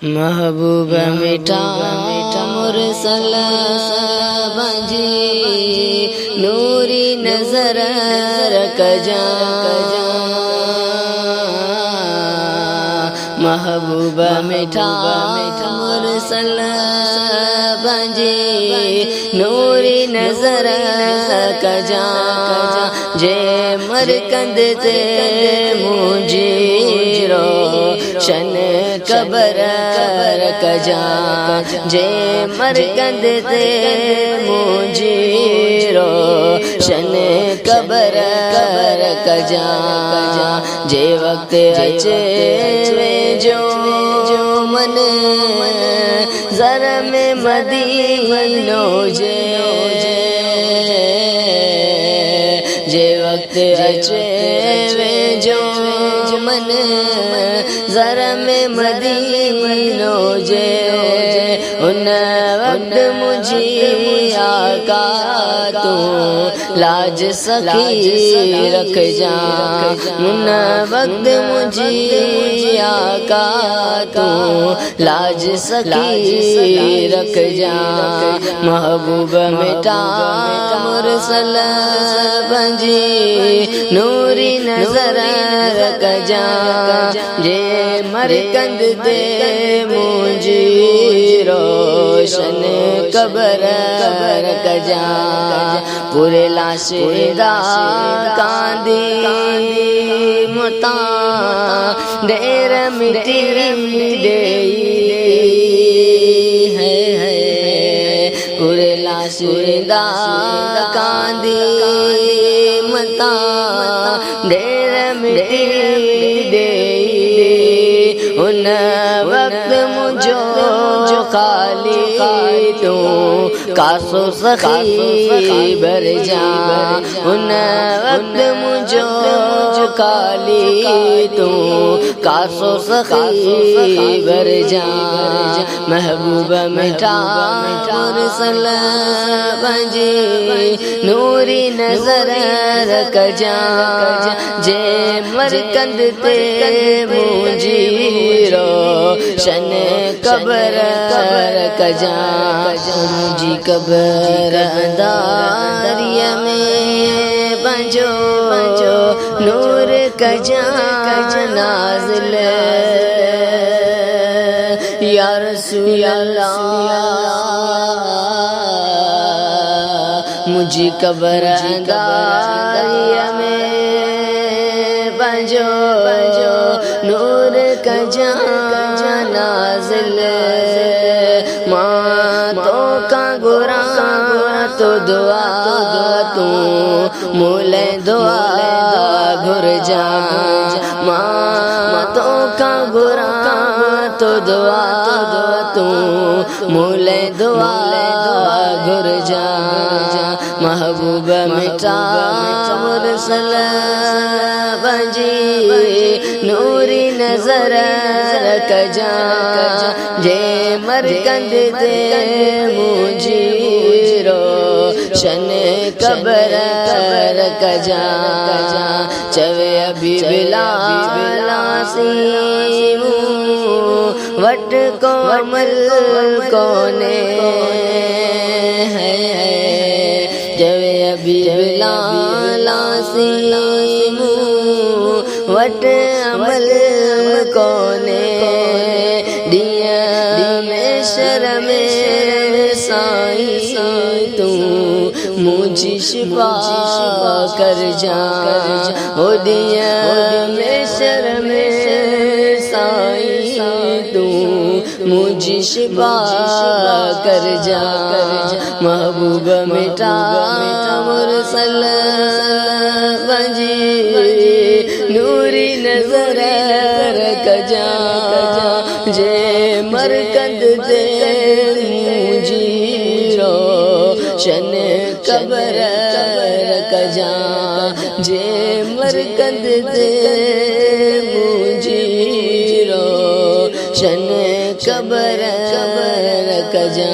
महबूब मिठा मुरसल बंजी नूरी नजर रखजा महबूब मिठा मुरसल बंजी नूरी नजर रखजा जे मरकंद ते मुझीरो शन कबर रखजा जे मरकंद ते मुझीरो शन कबर रखजा जे वक्त अचे जो मन ज़र में मदीनो जे वक्त अचे जो मन ज़र में मदीनो जे उन वक्त मुझी आका तू लाज सखी रख जा उन वक्त मुझी आका तू लाज सखी रख जा महबूब मिठा मुरसल बंजी नूरी नजर रख जा जे मरकंद दे मुझी रोशन कबर रख जा पूरे लाशेदा कांदी मुता ढेर मिट्टी देई है पूरे लाशेदा कांदी मुता ढेर मिट्टी देई उन वक्त मुझो जो खाली तू कासो सखी भर जा उन वक्त मुझो जो खाली तू कासो सखी भर जा महबूब मिठा मुरसल बंजी नूरी नजर रख जा जे मरकंद ते मुझीरो शन कबर रख जा मुझी कबर दारिया में बंजो नूर कजा नाज़िल या रसूल अल्लाह मुझी कबर दारिया में बंजो नूर कजा नाज़िल माँ तो का गुरा तो दुआ तू मूले दुआ घुर जा माँ तो का गुरा तो दुआ तू मूले दुआ घुर जा महबूब मिठा मुरसल बंजी नूरी नजर रख जा जे मरकंद दे मुझीरो शन कबर रख जा चवे अभी बिलासीमू वट कोमल कोने है जवे अभी बिलासीमू वट अमल कोने दिया में शर्म साईं तू मुझी शिफा कर जा ओ दिया में शर्म साईं तू मुझी शिफा कर जा महबूब मिठा मुरसल बंजी नूरी नजर रख जा जे मरकंद दे मुझीरो शन कबर रख जा जे मरकंद दे मुझीरो शन कबर रख जा।